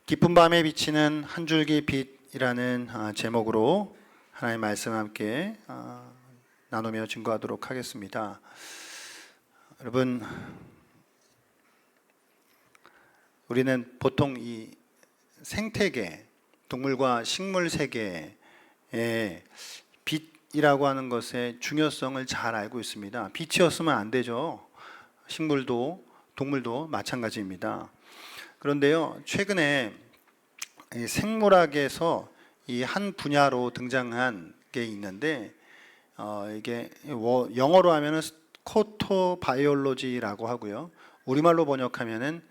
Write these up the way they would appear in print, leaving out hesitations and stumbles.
깊은 밤에 비치는 한 줄기 빛이라는 제목으로 하나님의 말씀 함께 나누며 증거하도록 하겠습니다. 여러분, 우리는 보통 이 생태계, 동물과 식물 세계의 빛이라고 하는 것의 중요성을 잘 알고 있습니다. 빛이 없으면 안 되죠. 식물도 동물도 마찬가지입니다. 그런데요, 최근에 이 생물학에서 이 한 분야로 등장한 게 있는데 이게 영어로 하면은 스코토바이올로지라고 하고요. 우리말로 번역하면은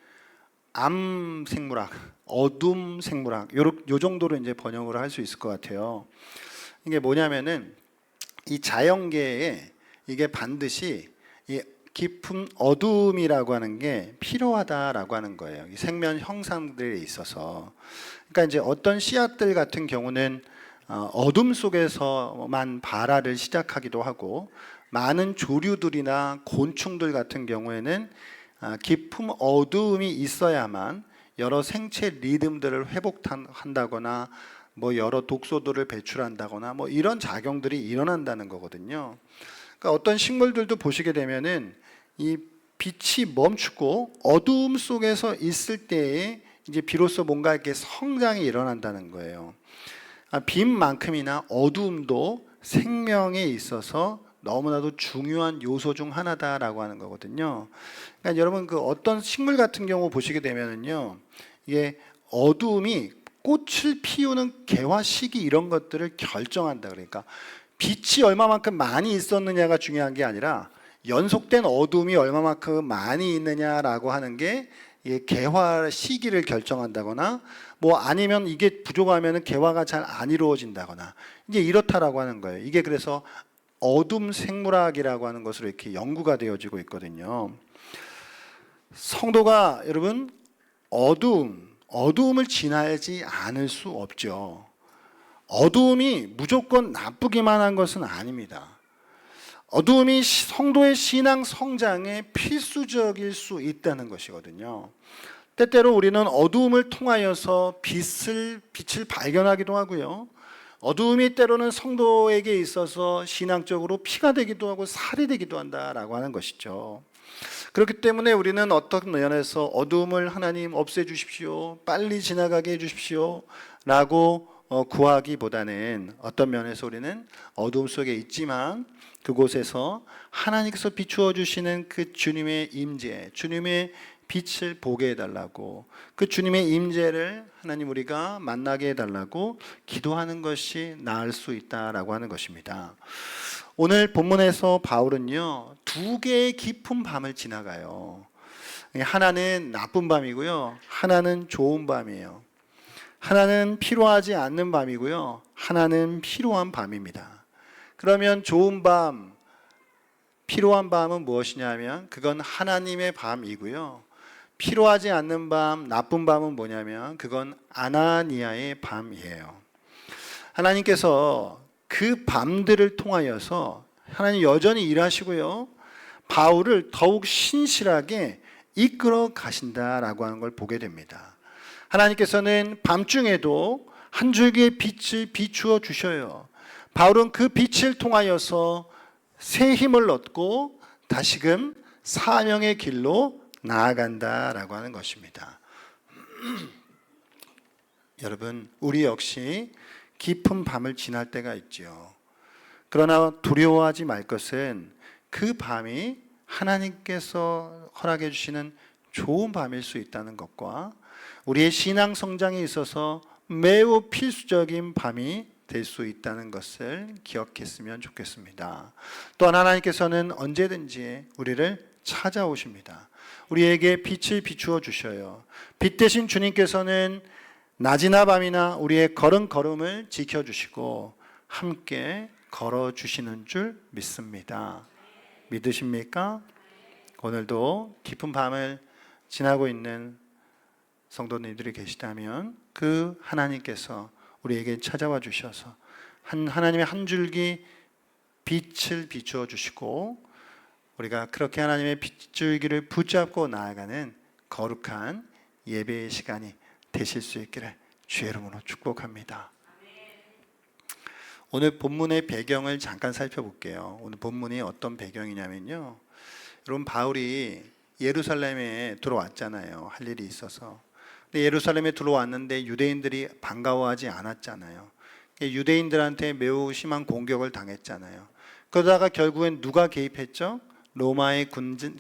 암생물학, 어둠 생물학 요 정도로 이제 번역을 할 수 있을 것 같아요. 이게 뭐냐면은 이 자연계에 이게 반드시 이 깊은 어둠이라고 하는 게 필요하다라고 하는 거예요. 이 생명 형상들에 있어서. 그러니까 이제 어떤 씨앗들 같은 경우는 어둠 속에서만 발화를 시작하기도 하고, 많은 조류들이나 곤충들 같은 경우에는 깊은 어둠이 있어야만 여러 생체 리듬들을 회복한다거나 뭐 여러 독소들을 배출한다거나 뭐 이런 작용들이 일어난다는 거거든요. 그러니까 어떤 식물들도 보시게 되면은 이 빛이 멈추고 어두움 속에서 있을 때에 이제 비로소 뭔가 이렇게 성장이 일어난다는 거예요. 빛만큼이나 어두움도 생명에 있어서 너무나도 중요한 요소 중 하나다라고 하는 거거든요. 그러니까 여러분 그 어떤 식물 같은 경우 보시게 되면은요, 이게 어두움이 꽃을 피우는 개화 시기 이런 것들을 결정한다. 그러니까 빛이 얼마만큼 많이 있었느냐가 중요한 게 아니라 연속된 어둠이 얼마만큼 많이 있느냐라고 하는 게 개화 시기를 결정한다거나, 뭐 아니면 이게 부족하면 개화가 잘 안 이루어진다거나 이제 이렇다라고 하는 거예요. 이게 그래서 어둠 생물학이라고 하는 것으로 이렇게 연구가 되어지고 있거든요. 성도가 여러분 어두움을 지나지 않을 수 없죠. 어두움이 무조건 나쁘기만 한 것은 아닙니다. 어두움이 성도의 신앙 성장에 필수적일 수 있다는 것이거든요. 때때로 우리는 어두움을 통하여서 빛을 발견하기도 하고요. 어두움이 때로는 성도에게 있어서 신앙적으로 피가 되기도 하고 살이 되기도 한다라고 하는 것이죠. 그렇기 때문에 우리는 어떤 면에서 어두움을 하나님 없애주십시오, 빨리 지나가게 해주십시오 라고 구하기보다는 어떤 면에서 우리는 어두움 속에 있지만 그곳에서 하나님께서 비추어 주시는 그 주님의 임재, 주님의 빛을 보게 해달라고, 그 주님의 임재를 하나님 우리가 만나게 해달라고 기도하는 것이 나을 수 있다라고 하는 것입니다. 오늘 본문에서 바울은요, 두 개의 깊은 밤을 지나가요. 하나는 나쁜 밤이고요, 하나는 좋은 밤이에요. 하나는 필요하지 않는 밤이고요, 하나는 필요한 밤입니다. 그러면 좋은 밤, 필요한 밤은 무엇이냐면 그건 하나님의 밤이고요, 필요하지 않는 밤, 나쁜 밤은 뭐냐면 그건 아나니아의 밤이에요. 하나님께서 그 밤들을 통하여서 하나님 여전히 일하시고요, 바울을 더욱 신실하게 이끌어 가신다라고 하는 걸 보게 됩니다. 하나님께서는 밤중에도 한 줄기의 빛을 비추어 주셔요. 바울은 그 빛을 통하여서 새 힘을 얻고 다시금 사명의 길로 나아간다라고 하는 것입니다. 여러분, 우리 역시 깊은 밤을 지날 때가 있죠. 그러나 두려워하지 말 것은 그 밤이 하나님께서 허락해 주시는 좋은 밤일 수 있다는 것과 우리의 신앙 성장에 있어서 매우 필수적인 밤이 될 수 있다는 것을 기억했으면 좋겠습니다. 또한 하나님께서는 언제든지 우리를 찾아오십니다. 우리에게 빛을 비추어 주셔요. 빛 대신 주님께서는 낮이나 밤이나 우리의 걸음걸음을 지켜주시고 함께 걸어주시는 줄 믿습니다. 믿으십니까? 오늘도 깊은 밤을 지나고 있는 성도님들이 계시다면 그 하나님께서 우리에게 찾아와 주셔서 하나님의 한 줄기 빛을 비추어 주시고 우리가 그렇게 하나님의 빗줄기를 붙잡고 나아가는 거룩한 예배의 시간이 되실 수 있기를 주의 이름으로 축복합니다. 오늘 본문의 배경을 잠깐 살펴볼게요. 오늘 본문이 어떤 배경이냐면요, 여러분 바울이 예루살렘에 들어왔잖아요. 할 일이 있어서. 근데 예루살렘에 들어왔는데 유대인들이 반가워하지 않았잖아요. 유대인들한테 매우 심한 공격을 당했잖아요. 그러다가 결국엔 누가 개입했죠? 로마의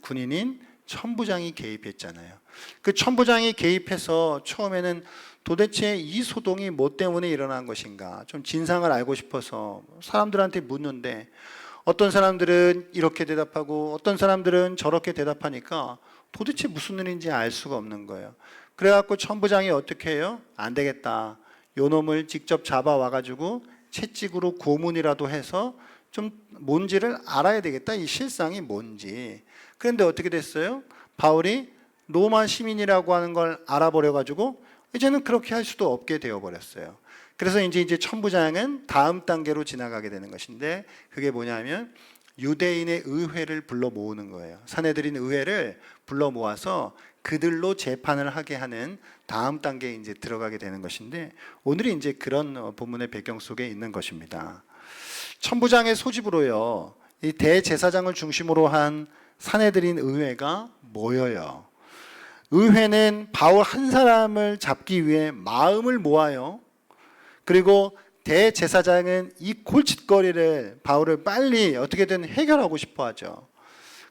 군인인 천부장이 개입했잖아요. 그 천부장이 개입해서 처음에는 도대체 이 소동이 뭐 때문에 일어난 것인가 좀 진상을 알고 싶어서 사람들한테 묻는데, 어떤 사람들은 이렇게 대답하고 어떤 사람들은 저렇게 대답하니까 도대체 무슨 일인지 알 수가 없는 거예요. 그래갖고 천부장이 어떻게 해요? 안 되겠다, 요 놈을 직접 잡아와가지고 채찍으로 고문이라도 해서 좀 뭔지를 알아야 되겠다, 이 실상이 뭔지. 그런데 어떻게 됐어요? 바울이 로마 시민이라고 하는 걸 알아버려가지고 이제는 그렇게 할 수도 없게 되어버렸어요. 그래서 이제 천부장은 다음 단계로 지나가게 되는 것인데, 그게 뭐냐면 유대인의 의회를 불러 모으는 거예요. 사내들인 의회를 불러 모아서 그들로 재판을 하게 하는 다음 단계에 이제 들어가게 되는 것인데, 오늘이 이제 그런 본문의 배경 속에 있는 것입니다. 천부장의 소집으로요, 이 대제사장을 중심으로 한 사내들인 의회가 모여요. 의회는 바울 한 사람을 잡기 위해 마음을 모아요. 그리고 대제사장은 이 골칫거리를, 바울을 빨리 어떻게든 해결하고 싶어 하죠.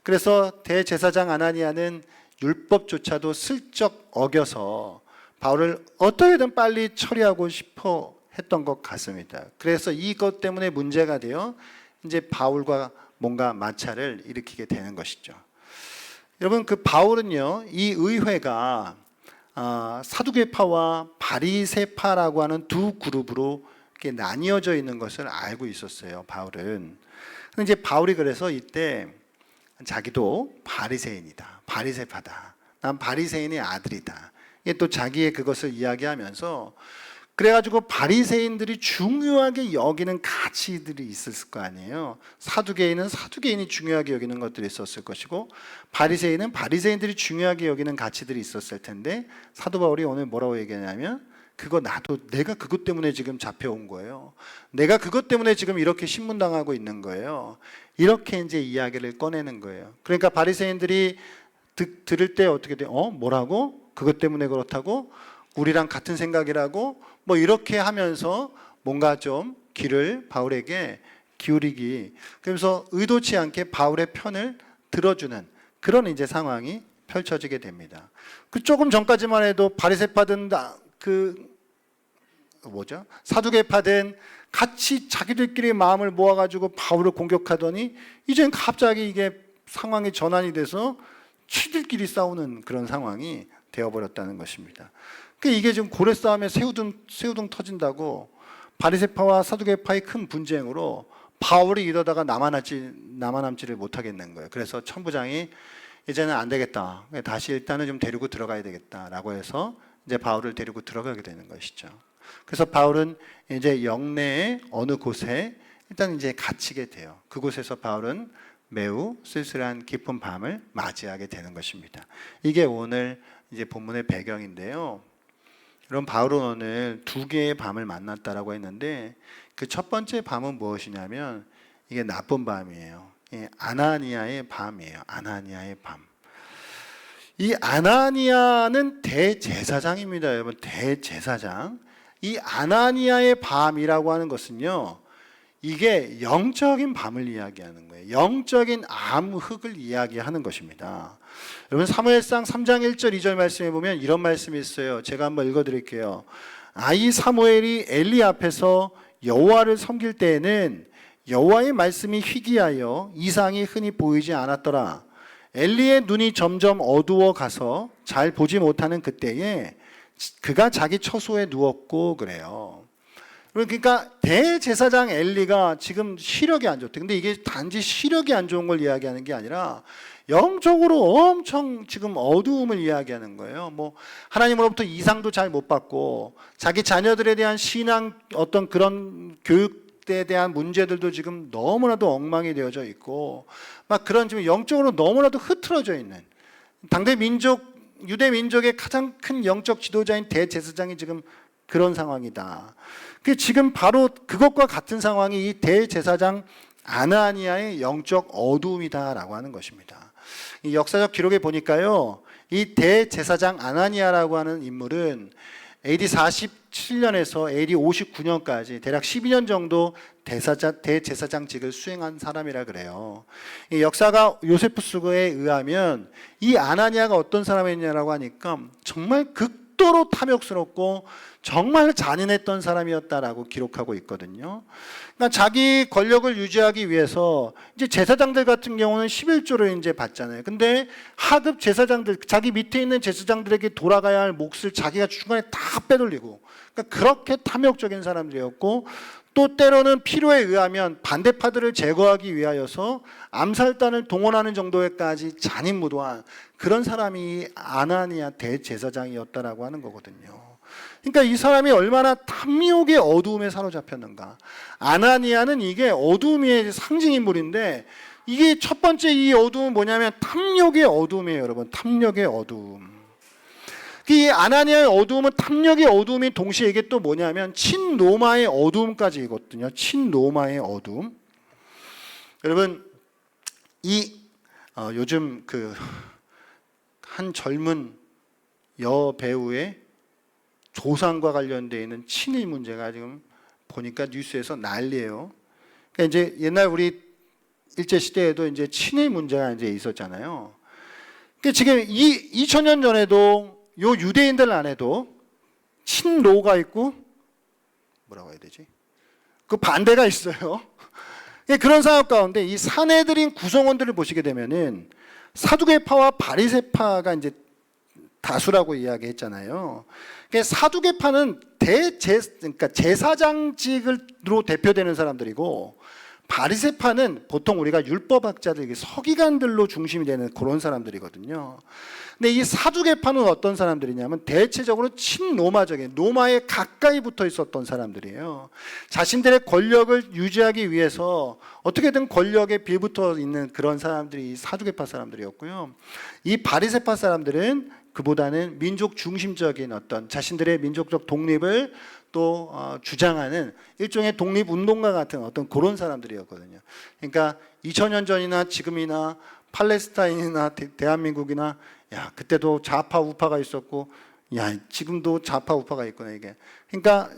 그래서 대제사장 아나니아는 율법조차도 슬쩍 어겨서 바울을 어떻게든 빨리 처리하고 싶어 했던 것 같습니다. 그래서 이것 때문에 문제가 되어 이제 바울과 뭔가 마찰을 일으키게 되는 것이죠. 여러분, 그 바울은요, 이 의회가 사두개파와 바리새파라고 하는 두 그룹으로 이렇게 나뉘어져 있는 것을 알고 있었어요. 바울은. 근데 이제 바울이 그래서 이때 자기도 바리새인이다, 바리새파다, 난 바리새인의 아들이다, 이게 또 자기의 그것을 이야기하면서, 그래가지고 바리새인들이 중요하게 여기는 가치들이 있었을 거 아니에요. 사두개인은 사두개인이 중요하게 여기는 것들이 있었을 것이고, 바리새인은 바리새인들이 중요하게 여기는 가치들이 있었을 텐데, 사도 바울이 오늘 뭐라고 얘기하냐면, 내가 그것 때문에 지금 잡혀온 거예요. 내가 그것 때문에 지금 이렇게 신문당하고 있는 거예요. 이렇게 이제 이야기를 꺼내는 거예요. 그러니까 바리새인들이 들을 때 어떻게 돼요? 뭐라고? 그것 때문에 그렇다고? 우리랑 같은 생각이라고? 뭐 이렇게 하면서 뭔가 좀 귀를 바울에게 기울이기, 그래서 의도치 않게 바울의 편을 들어주는 그런 이제 상황이 펼쳐지게 됩니다. 그 조금 전까지만 해도 바리새파든 사두개파든 같이 자기들끼리 마음을 모아가지고 바울을 공격하더니, 이젠 갑자기 이게 상황이 전환이 돼서 치들끼리 싸우는 그런 상황이 되어버렸다는 것입니다. 이게 지금 고래 싸움에 새우등 터진다고, 바리새파와 사두개파의 큰 분쟁으로 바울이 이러다가 남아남지를 못하겠는 거예요. 그래서 천부장이 이제는 안 되겠다, 다시 일단은 좀 데리고 들어가야 되겠다라고 해서 이제 바울을 데리고 들어가게 되는 것이죠. 그래서 바울은 이제 영내의 어느 곳에 일단 이제 갇히게 돼요. 그곳에서 바울은 매우 쓸쓸한 깊은 밤을 맞이하게 되는 것입니다. 이게 오늘 이제 본문의 배경인데요. 여러분, 바울은 오늘 두 개의 밤을 만났다라고 했는데, 그 첫 번째 밤은 무엇이냐면 이게 나쁜 밤이에요. 아나니아의 밤이에요. 아나니아의 밤. 이 아나니아는 대제사장입니다, 여러분. 대제사장. 이 아나니아의 밤이라고 하는 것은요, 이게 영적인 밤을 이야기하는 거예요. 영적인 암흑을 이야기하는 것입니다. 여러분, 사무엘상 3장 1절 2절 말씀에 보면 이런 말씀이 있어요. 제가 한번 읽어드릴게요. 이 사무엘이 엘리 앞에서 여호와를 섬길 때에는 여호와의 말씀이 희귀하여 이상이 흔히 보이지 않았더라. 엘리의 눈이 점점 어두워 가서 잘 보지 못하는 그때에 그가 자기 처소에 누웠고, 그래요. 그러니까 대제사장 엘리가 지금 시력이 안 좋대. 근데 이게 단지 시력이 안 좋은 걸 이야기하는 게 아니라 영적으로 엄청 지금 어두움을 이야기하는 거예요. 뭐 하나님으로부터 이상도 잘 못 받고, 자기 자녀들에 대한 신앙 어떤 그런 교육에 대한 문제들도 지금 너무나도 엉망이 되어져 있고, 막 그런 지금 영적으로 너무나도 흐트러져 있는, 당대 민족 유대 민족의 가장 큰 영적 지도자인 대제사장이 지금 그런 상황이다. 그 지금 바로 그것과 같은 상황이 이 대제사장 아나니아의 영적 어두움이다라고 하는 것입니다. 이 역사적 기록에 보니까요, 이 대제사장 아나니아라고 하는 인물은 AD 47년에서 AD 59년까지 대략 12년 정도 대제사장직을 수행한 사람이라 그래요. 이 역사가 요세푸스에 의하면 이 아나니아가 어떤 사람이냐라고 하니까 정말 극도로 탐욕스럽고 정말 잔인했던 사람이었다라고 기록하고 있거든요. 그러니까 자기 권력을 유지하기 위해서 이제 제사장들 같은 경우는 11조를 이제 받잖아요. 근데 하급 제사장들, 자기 밑에 있는 제사장들에게 돌아가야 할 몫을 자기가 중간에 다 빼돌리고, 그러니까 그렇게 탐욕적인 사람들이었고, 또 때로는 필요에 의하면 반대파들을 제거하기 위하여서 암살단을 동원하는 정도에까지 잔인무도한 그런 사람이 아나니아 대제사장이었다라고 하는 거거든요. 그러니까 이 사람이 얼마나 탐욕의 어두움에 사로잡혔는가. 아나니아는 이게 어두움의 상징인물인데, 이게 첫 번째 이 어두움은 뭐냐면 탐욕의 어두움이에요, 여러분. 탐욕의 어두움. 이 아나니아의 어두움은 탐욕의 어두움이 동시에 이게 또 뭐냐면 친로마의 어두움까지이거든요. 친로마의 어두움. 여러분, 요즘 그 한 젊은 여배우의 조상과 관련되어 있는 친일 문제가 지금 보니까 뉴스에서 난리예요. 그러니까 이제 옛날 우리 일제 시대에도 이제 친일 문제가 이제 있었잖아요. 그러니까 지금 2000년 전에도 요 유대인들 안에도 친로가 있고 뭐라고 해야 되지? 그 반대가 있어요. 그런 상황 가운데 이 사내들인 구성원들을 보시게 되면은 사두개파와 바리새파가 이제 다수라고 이야기했잖아요. 사두개파는 그러니까 제사장직으로 대표되는 사람들이고, 바리새파는 보통 우리가 율법학자들, 서기관들로 중심이 되는 그런 사람들이거든요. 근데 이 사두개파는 어떤 사람들이냐면 대체적으로 친로마적인, 로마에 가까이 붙어 있었던 사람들이에요. 자신들의 권력을 유지하기 위해서 어떻게든 권력에 빌붙어 있는 그런 사람들이 이 사두개파 사람들이었고요. 이 바리새파 사람들은 그보다는 민족 중심적인 어떤 자신들의 민족적 독립을 또 주장하는 일종의 독립운동가 같은 어떤 그런 사람들이었거든요. 그러니까 2000년 전이나 지금이나 팔레스타인이나 대한민국이나, 야, 그때도 좌파 우파가 있었고, 야, 지금도 좌파 우파가 있구나, 이게. 그러니까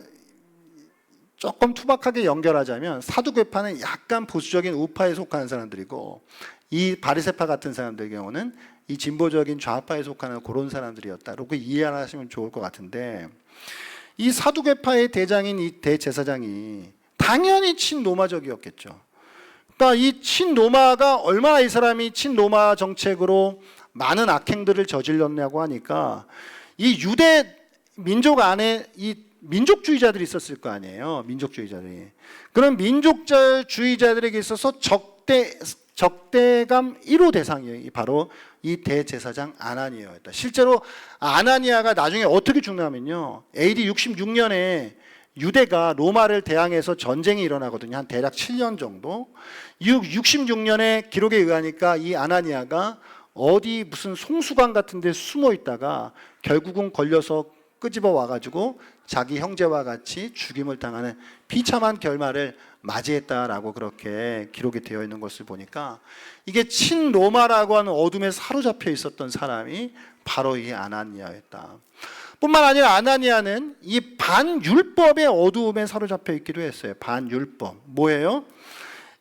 조금 투박하게 연결하자면 사두개파는 약간 보수적인 우파에 속하는 사람들이고, 이 바리새파 같은 사람들의 경우는 이 진보적인 좌파에 속하는 그런 사람들이었다. 이렇게 이해하시면 좋을 것 같은데, 이 사두개파의 대장인 이 대제사장이 당연히 친로마적이었겠죠. 그러니까 이 친로마가 얼마나 이 사람이 친로마 정책으로 많은 악행들을 저질렀냐고 하니까, 이 유대 민족 안에 이 민족주의자들이 있었을 거 아니에요. 민족주의자들이. 그런 민족주의자들에게 있어서 적대감 1호 대상이에요. 바로 이 대제사장 아나니아였다. 실제로 아나니아가 나중에 어떻게 죽냐면요, AD 66년에 유대가 로마를 대항해서 전쟁이 일어나거든요. 한 대략 7년 정도. 66년에 기록에 의하니까 이 아나니아가 어디 무슨 송수관 같은 데 숨어 있다가 결국은 걸려서 끄집어 와가지고 자기 형제와 같이 죽임을 당하는 비참한 결말을 맞이했다라고 그렇게 기록이 되어 있는 것을 보니까, 이게 친로마라고 하는 어둠에 사로잡혀 있었던 사람이 바로 이 아나니아였다. 뿐만 아니라 아나니아는 이 반율법의 어두움에 사로잡혀 있기도 했어요. 반율법. 뭐예요?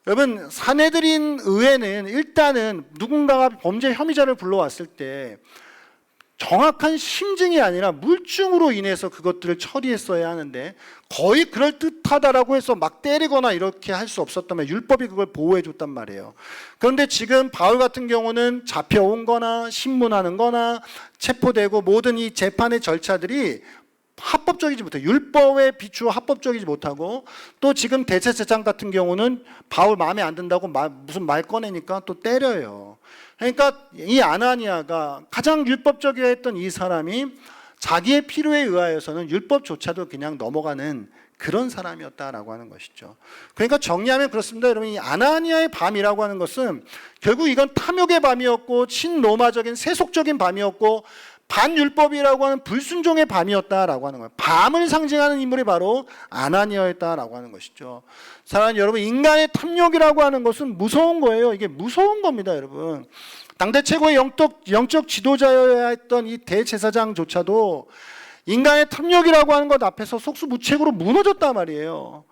여러분, 사내들인 의회는 일단은 누군가가 범죄 혐의자를 불러왔을 때 정확한 심증이 아니라 물증으로 인해서 그것들을 처리했어야 하는데, 거의 그럴듯하다라고 해서 막 때리거나 이렇게 할 수 없었다면 율법이 그걸 보호해 줬단 말이에요. 그런데 지금 바울 같은 경우는 잡혀온 거나 신문하는 거나 체포되고 모든 이 재판의 절차들이 합법적이지 못해, 율법에 비추어 합법적이지 못하고, 또 지금 대제사장 같은 경우는 바울 마음에 안 든다고 무슨 말 꺼내니까 또 때려요. 그러니까 이 아나니아가 가장 율법적이어 했던 이 사람이 자기의 필요에 의하여서는 율법조차도 그냥 넘어가는 그런 사람이었다라고 하는 것이죠. 그러니까 정리하면 그렇습니다. 여러분, 이 아나니아의 밤이라고 하는 것은 결국 이건 탐욕의 밤이었고 친로마적인 세속적인 밤이었고 반율법이라고 하는 불순종의 밤이었다라고 하는 거예요. 밤을 상징하는 인물이 바로 아나니아였다라고 하는 것이죠. 사랑하는 여러분, 인간의 탐욕이라고 하는 것은 무서운 거예요. 이게 무서운 겁니다, 여러분. 당대 최고의 영적 지도자여야 했던 이 대제사장조차도 인간의 탐욕이라고 하는 것 앞에서 속수무책으로 무너졌단 말이에요.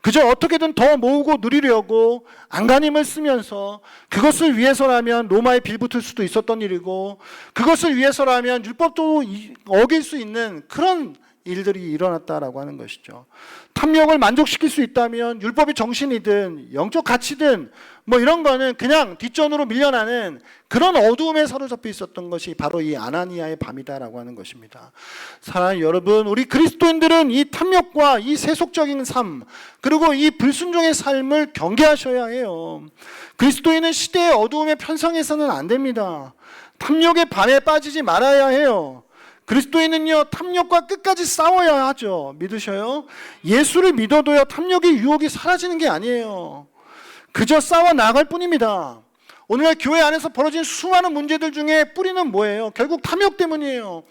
그저 어떻게든 더 모으고 누리려고 안간힘을 쓰면서, 그것을 위해서라면 로마에 빌붙을 수도 있었던 일이고, 그것을 위해서라면 율법도 어길 수 있는 그런 일들이 일어났다라고 하는 것이죠. 탐욕을 만족시킬 수 있다면 율법의 정신이든 영적 가치든 뭐 이런 거는 그냥 뒷전으로 밀려나는 그런 어두움에 사로잡혀 있었던 것이 바로 이 아나니아의 밤이다라고 하는 것입니다. 사랑하는 여러분, 우리 그리스도인들은 이 탐욕과 이 세속적인 삶, 그리고 이 불순종의 삶을 경계하셔야 해요. 그리스도인은 시대의 어두움에 편성해서는 안 됩니다. 탐욕의 밤에 빠지지 말아야 해요. 그리스도인은요, 탐욕과 끝까지 싸워야 하죠. 믿으셔요? 예수를 믿어도요, 탐욕의 유혹이 사라지는 게 아니에요. 그저 싸워 나갈 뿐입니다. 오늘날 교회 안에서 벌어진 수많은 문제들 중에 뿌리는 뭐예요? 결국 탐욕 때문이에요.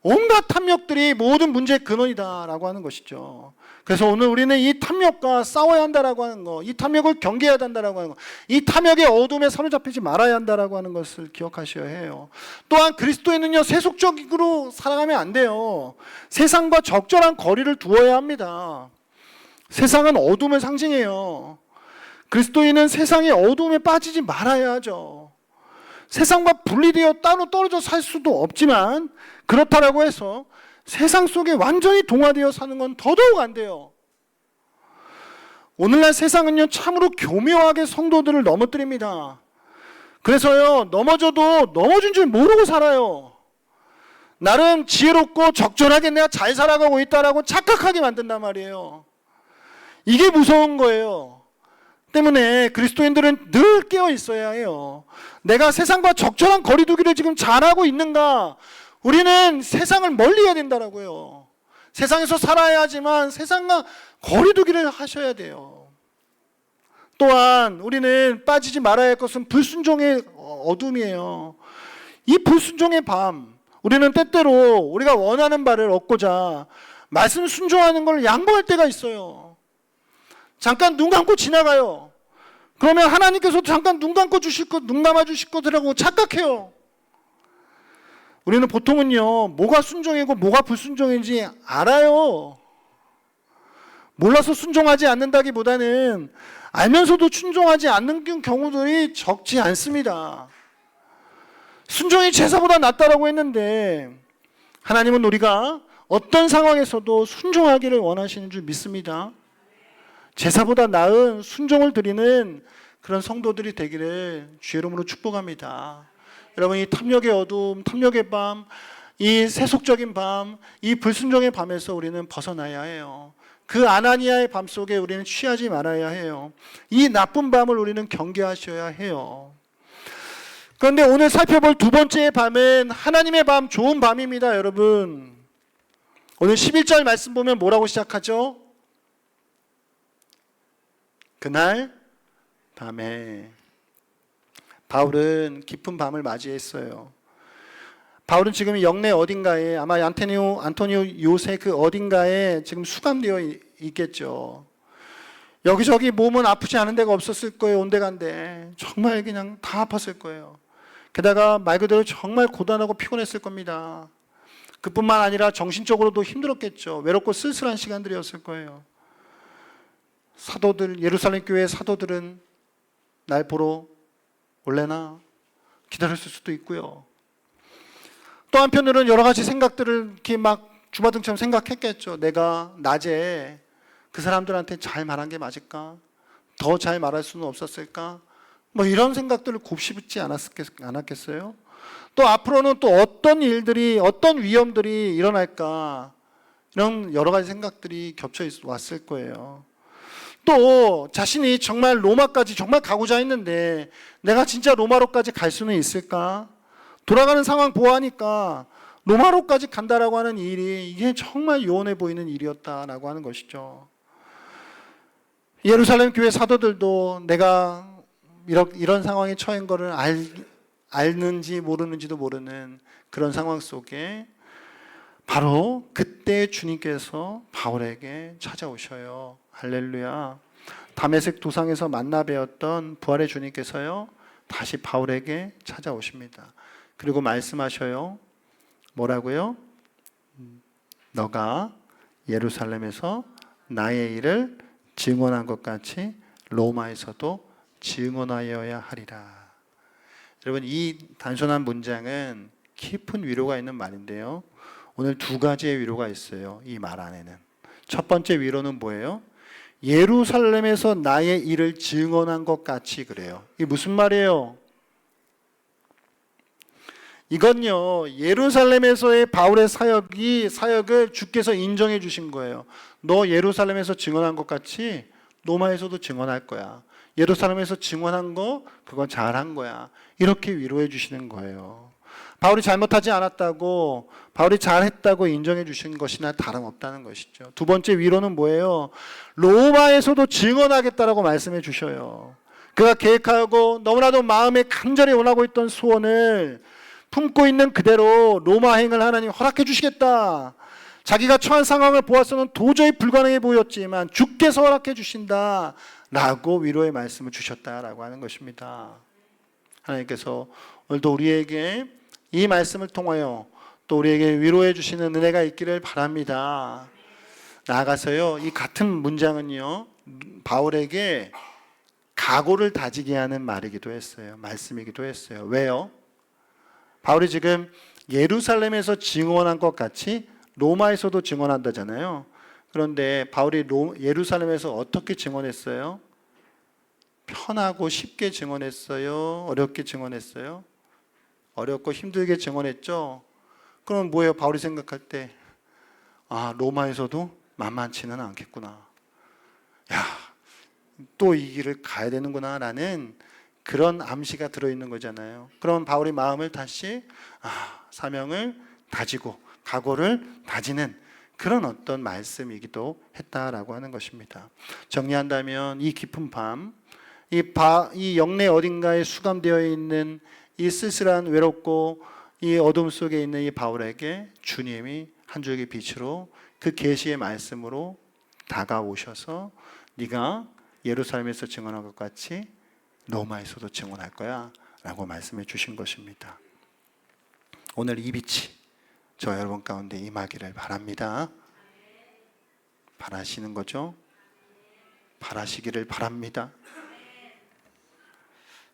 온갖 탐욕들이 모든 문제의 근원이다라고 하는 것이죠. 그래서 오늘 우리는 이 탐욕과 싸워야 한다라고 하는 거, 이 탐욕을 경계해야 한다라고 하는 거, 이 탐욕의 어둠에 사로잡히지 말아야 한다라고 하는 것을 기억하셔야 해요. 또한 그리스도인은요, 세속적으로 살아가면 안 돼요. 세상과 적절한 거리를 두어야 합니다. 세상은 어둠을 상징해요. 그리스도인은 세상의 어둠에 빠지지 말아야 하죠. 세상과 분리되어 따로 떨어져 살 수도 없지만, 그렇다라고 해서 세상 속에 완전히 동화되어 사는 건 더더욱 안 돼요. 오늘날 세상은요, 참으로 교묘하게 성도들을 넘어뜨립니다. 그래서요, 넘어져도 넘어진 줄 모르고 살아요. 나름 지혜롭고 적절하게 내가 잘 살아가고 있다라고 착각하게 만든단 말이에요. 이게 무서운 거예요. 때문에 그리스도인들은 늘 깨어 있어야 해요. 내가 세상과 적절한 거리두기를 지금 잘하고 있는가? 우리는 세상을 멀리해야 된다라고요. 세상에서 살아야 하지만 세상과 거리두기를 하셔야 돼요. 또한 우리는 빠지지 말아야 할 것은 불순종의 어둠이에요. 이 불순종의 밤, 우리는 때때로 우리가 원하는 바를 얻고자 말씀 순종하는 걸 양보할 때가 있어요. 잠깐 눈 감고 지나가요. 그러면 하나님께서 잠깐 눈 감고 주실 것, 눈 감아 주실 것이라고 착각해요. 우리는 보통은요, 뭐가 순종이고 뭐가 불순종인지 알아요. 몰라서 순종하지 않는다기보다는 알면서도 순종하지 않는 경우들이 적지 않습니다. 순종이 제사보다 낫다라고 했는데, 하나님은 우리가 어떤 상황에서도 순종하기를 원하시는 줄 믿습니다. 제사보다 나은 순종을 드리는 그런 성도들이 되기를 주의 이름으로 축복합니다. 여러분, 이 탐욕의 어둠, 탐욕의 밤, 이 세속적인 밤, 이 불순종의 밤에서 우리는 벗어나야 해요. 그 아나니아의 밤 속에 우리는 취하지 말아야 해요. 이 나쁜 밤을 우리는 경계하셔야 해요. 그런데 오늘 살펴볼 두 번째 밤은 하나님의 밤, 좋은 밤입니다, 여러분. 오늘 11절 말씀 보면 뭐라고 시작하죠? 그날 밤에 바울은 깊은 밤을 맞이했어요. 바울은 지금 영내 어딘가에, 아마 안토니오 요새 그 어딘가에 지금 수감되어 있겠죠. 여기저기 몸은 아프지 않은 데가 없었을 거예요. 온데간데 정말 그냥 다 아팠을 거예요. 게다가 말 그대로 정말 고단하고 피곤했을 겁니다. 그뿐만 아니라 정신적으로도 힘들었겠죠. 외롭고 쓸쓸한 시간들이었을 거예요. 사도들, 예루살렘 교회 사도들은 날 보러 올래나 기다렸을 수도 있고요. 또 한편으로는 여러 가지 생각들을 이렇게 막 주마등처럼 생각했겠죠. 내가 낮에 그 사람들한테 잘 말한 게 맞을까? 더 잘 말할 수는 없었을까? 뭐 이런 생각들을 곱씹지 않았겠어요? 또 앞으로는 또 어떤 일들이, 어떤 위험들이 일어날까? 이런 여러 가지 생각들이 겹쳐 왔을 거예요. 또 자신이 정말 로마까지 정말 가고자 했는데 내가 진짜 로마로까지 갈 수는 있을까? 돌아가는 상황 보아하니까 로마로까지 간다라고 하는 일이 이게 정말 요원해 보이는 일이었다라고 하는 것이죠. 예루살렘 교회 사도들도 내가 이런 상황에 처한 거를 알는지 모르는지도 모르는 그런 상황 속에 바로 그때 주님께서 바울에게 찾아오셔요. 할렐루야. 다메섹 도상에서 만나 뵈었던 부활의 주님께서요, 다시 바울에게 찾아오십니다. 그리고 말씀하셔요. 뭐라고요? 너가 예루살렘에서 나의 일을 증언한 것 같이 로마에서도 증언하여야 하리라. 여러분, 이 단순한 문장은 깊은 위로가 있는 말인데요, 오늘 두 가지의 위로가 있어요. 이 말 안에는 첫 번째 위로는 뭐예요? 예루살렘에서 나의 일을 증언한 것 같이 그래요. 이게 무슨 말이에요? 이건요, 예루살렘에서의 바울의 사역을 주께서 인정해 주신 거예요. 너 예루살렘에서 증언한 것 같이 로마에서도 증언할 거야. 예루살렘에서 증언한 거 그건 잘한 거야. 이렇게 위로해 주시는 거예요. 바울이 잘못하지 않았다고, 바울이 잘했다고 인정해 주신 것이나 다름없다는 것이죠. 두 번째 위로는 뭐예요? 로마에서도 증언하겠다라고 말씀해 주셔요. 그가 계획하고 너무나도 마음에 간절히 원하고 있던 소원을 품고 있는 그대로 로마행을 하나님 허락해 주시겠다. 자기가 처한 상황을 보아서는 도저히 불가능해 보였지만 주께서 허락해 주신다 라고 위로의 말씀을 주셨다라고 하는 것입니다. 하나님께서 오늘도 우리에게 이 말씀을 통하여 또 우리에게 위로해 주시는 은혜가 있기를 바랍니다. 나아가서요, 이 같은 문장은요, 바울에게 각오를 다지게 하는 말이기도 했어요. 말씀이기도 했어요. 왜요? 바울이 지금 예루살렘에서 증언한 것 같이 로마에서도 증언한다잖아요. 그런데 바울이 예루살렘에서 어떻게 증언했어요? 편하고 쉽게 증언했어요? 어렵게 증언했어요? 어렵고 힘들게 증언했죠? 그럼 뭐예요? 바울이 생각할 때, 아, 로마에서도 만만치는 않겠구나. 야, 또 이 길을 가야 되는구나 라는 그런 암시가 들어있는 거잖아요. 그럼 바울이 마음을 다시 사명을 다지고 각오를 다지는 그런 어떤 말씀이기도 했다라고 하는 것입니다. 정리한다면 이 깊은 밤, 이 영내 어딘가에 수감되어 있는 이 쓸쓸한 외롭고 이 어둠 속에 있는 이 바울에게 주님이 한 줄기 빛으로 그 계시의 말씀으로 다가오셔서 네가 예루살렘에서 증언한 것 같이 로마에서도 증언할 거야 라고 말씀해 주신 것입니다. 오늘 이 빛이 저 여러분 가운데 임하기를 바랍니다. 바라시는 거죠? 바라시기를 바랍니다.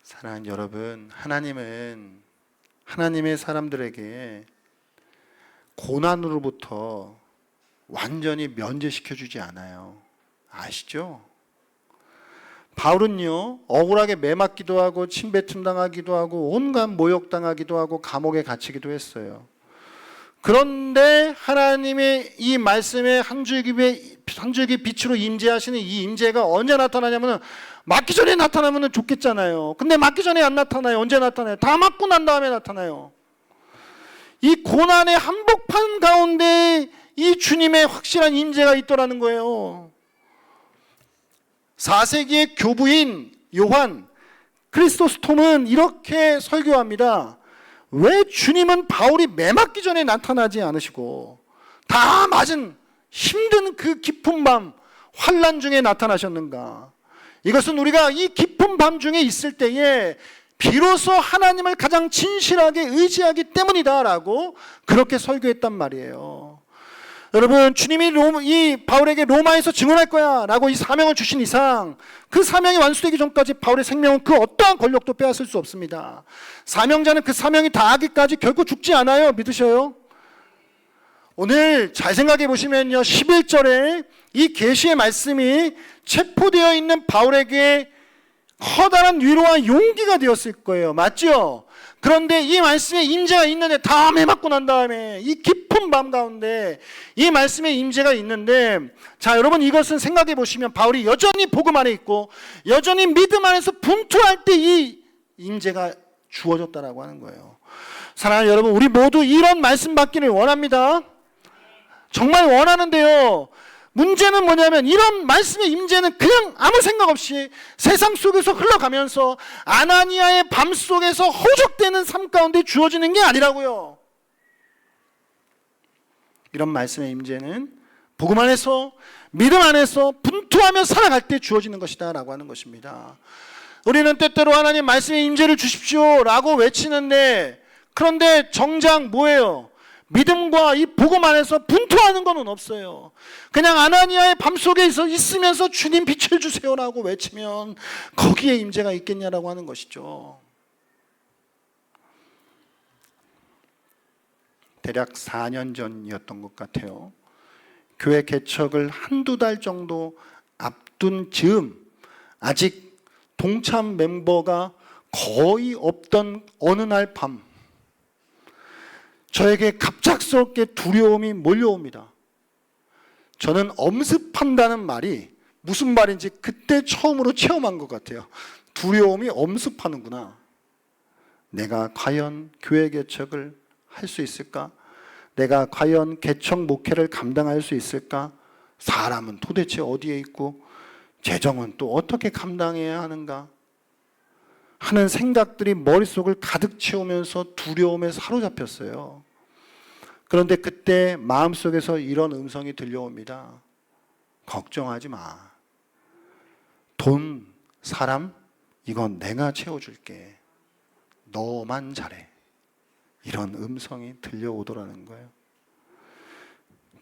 사랑하는 여러분, 하나님은 하나님의 사람들에게 고난으로부터 완전히 면제시켜 주지 않아요. 아시죠? 바울은요, 억울하게 매맞기도 하고 침뱉음당하기도 하고 온갖 모욕당하기도 하고 감옥에 갇히기도 했어요. 그런데 하나님의 이 말씀에 한 줄기 빛으로 임재하시는 이 임재가 언제 나타나냐면 맞기 전에 나타나면 좋겠잖아요. 근데 맞기 전에 안 나타나요. 언제 나타나요? 다 맞고 난 다음에 나타나요. 이 고난의 한복판 가운데 이 주님의 확실한 임재가 있더라는 거예요. 4세기의 교부인 요한 크리스토스톰은 이렇게 설교합니다. 왜 주님은 바울이 매맞기 전에 나타나지 않으시고 다 맞은 힘든 그 깊은 밤 환난 중에 나타나셨는가? 이것은 우리가 이 깊은 밤 중에 있을 때에 비로소 하나님을 가장 진실하게 의지하기 때문이다라고 그렇게 설교했단 말이에요. 여러분, 주님이 이 바울에게 로마에서 증언할 거야 라고 이 사명을 주신 이상 그 사명이 완수되기 전까지 바울의 생명은 그 어떠한 권력도 빼앗을 수 없습니다. 사명자는 그 사명이 다하기까지 결코 죽지 않아요. 믿으셔요? 오늘 잘 생각해 보시면요, 11절에 이 계시의 말씀이 체포되어 있는 바울에게 커다란 위로와 용기가 되었을 거예요. 맞죠? 그런데 이 말씀에 임재가 있는데 다 매맞고 난 다음에 이 깊은 밤 가운데 이 말씀에 임재가 있는데, 자, 여러분, 이것은 생각해 보시면 바울이 여전히 복음 안에 있고 여전히 믿음 안에서 분투할 때 이 임재가 주어졌다라고 하는 거예요. 사랑하는 여러분, 우리 모두 이런 말씀 받기를 원합니다. 정말 원하는데요, 문제는 뭐냐면 이런 말씀의 임재는 그냥 아무 생각 없이 세상 속에서 흘러가면서 아나니아의 밤 속에서 허적되는 삶 가운데 주어지는 게 아니라고요. 이런 말씀의 임재는 복음 안에서, 믿음 안에서 분투하며 살아갈 때 주어지는 것이다 라고 하는 것입니다. 우리는 때때로 하나님 말씀의 임재를 주십시오 라고 외치는데, 그런데 정작 뭐예요? 믿음과 이 복음 안에서 분투하는 것은 없어요. 그냥 아나니아의 밤속에 있으면서 주님 빛을 주세요라고 외치면 거기에 임재가 있겠냐라고 하는 것이죠. 대략 4년 전이었던 것 같아요. 교회 개척을 한두 달 정도 앞둔 즈음, 아직 동참 멤버가 거의 없던 어느 날 밤, 저에게 갑작스럽게 두려움이 몰려옵니다. 저는 엄습한다는 말이 무슨 말인지 그때 처음으로 체험한 것 같아요. 두려움이 엄습하는구나. 내가 과연 교회 개척을 할 수 있을까? 내가 과연 개척 목회를 감당할 수 있을까? 사람은 도대체 어디에 있고 재정은 또 어떻게 감당해야 하는가? 하는 생각들이 머릿속을 가득 채우면서 두려움에 사로잡혔어요. 그런데 그때 마음속에서 이런 음성이 들려옵니다. 걱정하지 마. 돈, 사람, 이건 내가 채워줄게. 너만 잘해. 이런 음성이 들려오더라는 거예요.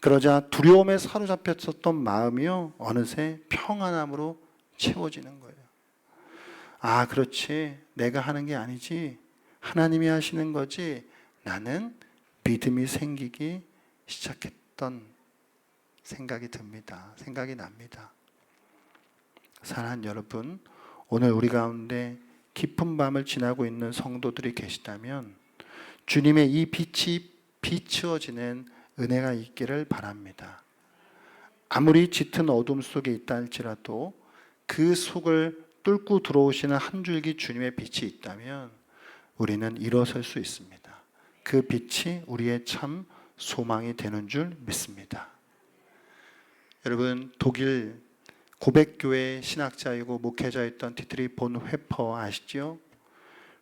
그러자 두려움에 사로잡혔었던 마음이요, 어느새 평안함으로 채워지는 거예요. 아, 그렇지. 내가 하는 게 아니지. 하나님이 하시는 거지. 나는 믿음이 생기기 시작했던 생각이 듭니다. 생각이 납니다. 사랑하는 여러분, 오늘 우리 가운데 깊은 밤을 지나고 있는 성도들이 계시다면 주님의 이 빛이 비추어지는 은혜가 있기를 바랍니다. 아무리 짙은 어둠 속에 있다 할지라도 그 속을 뚫고 들어오시는 한 줄기 주님의 빛이 있다면 우리는 일어설 수 있습니다. 그 빛이 우리의 참 소망이 되는 줄 믿습니다. 여러분, 독일 고백교회 신학자이고 목회자였던 디트리히 본 회퍼 아시죠?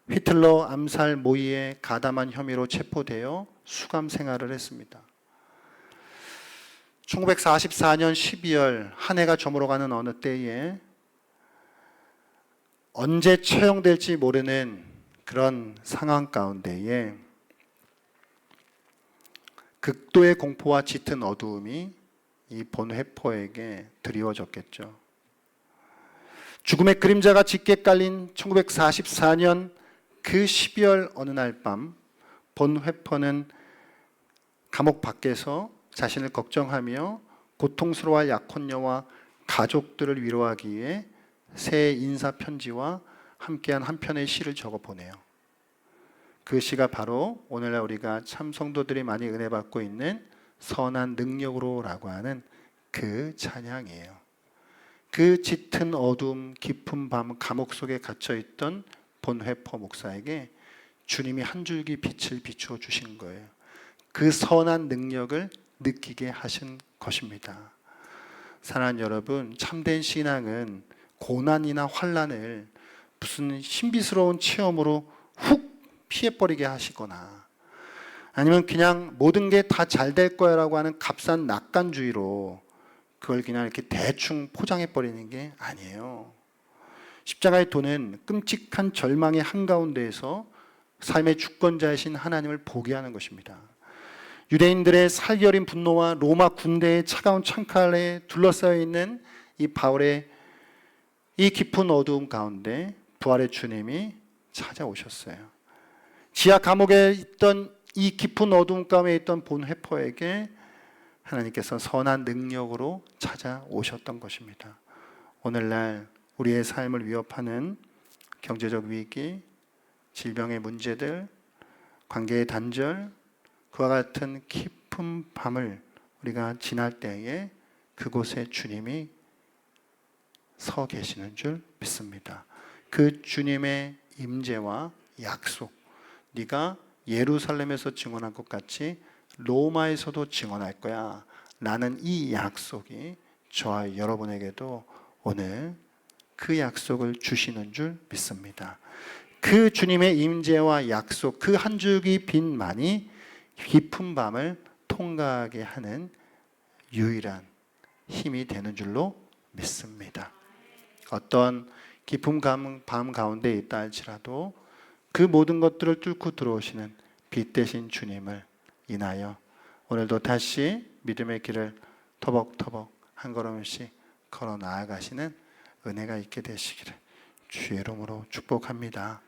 히틀러 암살 모의에 가담한 혐의로 체포되어 수감 생활을 했습니다. 1944년 12월 한 해가 저물어가는 어느 때에 언제 처형될지 모르는 그런 상황 가운데에 극도의 공포와 짙은 어두움이 이 본 회퍼에게 드리워졌겠죠. 죽음의 그림자가 짙게 깔린 1944년 그 12월 어느 날 밤, 본 회퍼는 감옥 밖에서 자신을 걱정하며 고통스러워 약혼녀와 가족들을 위로하기 위해 새 인사 편지와 함께한 한 편의 시를 적어 보내요. 그 시가 바로 오늘날 우리가 참 성도들이 많이 은혜 받고 있는 선한 능력으로라고 하는 그 찬양이에요. 그 짙은 어둠 깊은 밤 감옥 속에 갇혀 있던 본 회퍼 목사에게 주님이 한 줄기 빛을 비추어 주신 거예요. 그 선한 능력을 느끼게 하신 것입니다. 사랑하는 여러분, 참된 신앙은 고난이나 환난을 무슨 신비스러운 체험으로 훅 피해버리게 하시거나 아니면 그냥 모든 게 다 잘 될 거야라고 하는 값싼 낙관주의로 그걸 그냥 이렇게 대충 포장해버리는 게 아니에요. 십자가의 도는 끔찍한 절망의 한가운데에서 삶의 주권자이신 하나님을 보게 하는 것입니다. 유대인들의 살결인 분노와 로마 군대의 차가운 창칼에 둘러싸여 있는 이 바울의 이 깊은 어두움 가운데 부활의 주님이 찾아오셨어요. 지하 감옥에 있던 이 깊은 어두움 가운데 있던 본 회퍼에게 하나님께서 선한 능력으로 찾아오셨던 것입니다. 오늘날 우리의 삶을 위협하는 경제적 위기, 질병의 문제들, 관계의 단절, 그와 같은 깊은 밤을 우리가 지날 때에 그곳에 주님이 서 계시는 줄 믿습니다. 그 주님의 임재와 약속, 네가 예루살렘에서 증언한 것 같이 로마에서도 증언할 거야 나는 이 약속이 저와 여러분에게도 오늘 그 약속을 주시는 줄 믿습니다. 그 주님의 임재와 약속, 그 한 줄기 빛만이 깊은 밤을 통과하게 하는 유일한 힘이 되는 줄로 믿습니다. 어떤 깊은 밤 가운데 있다 할지라도 그 모든 것들을 뚫고 들어오시는 빛 대신 주님을 인하여 오늘도 다시 믿음의 길을 터벅터벅 한 걸음씩 걸어 나아가시는 은혜가 있게 되시기를 주의 이름으로 축복합니다.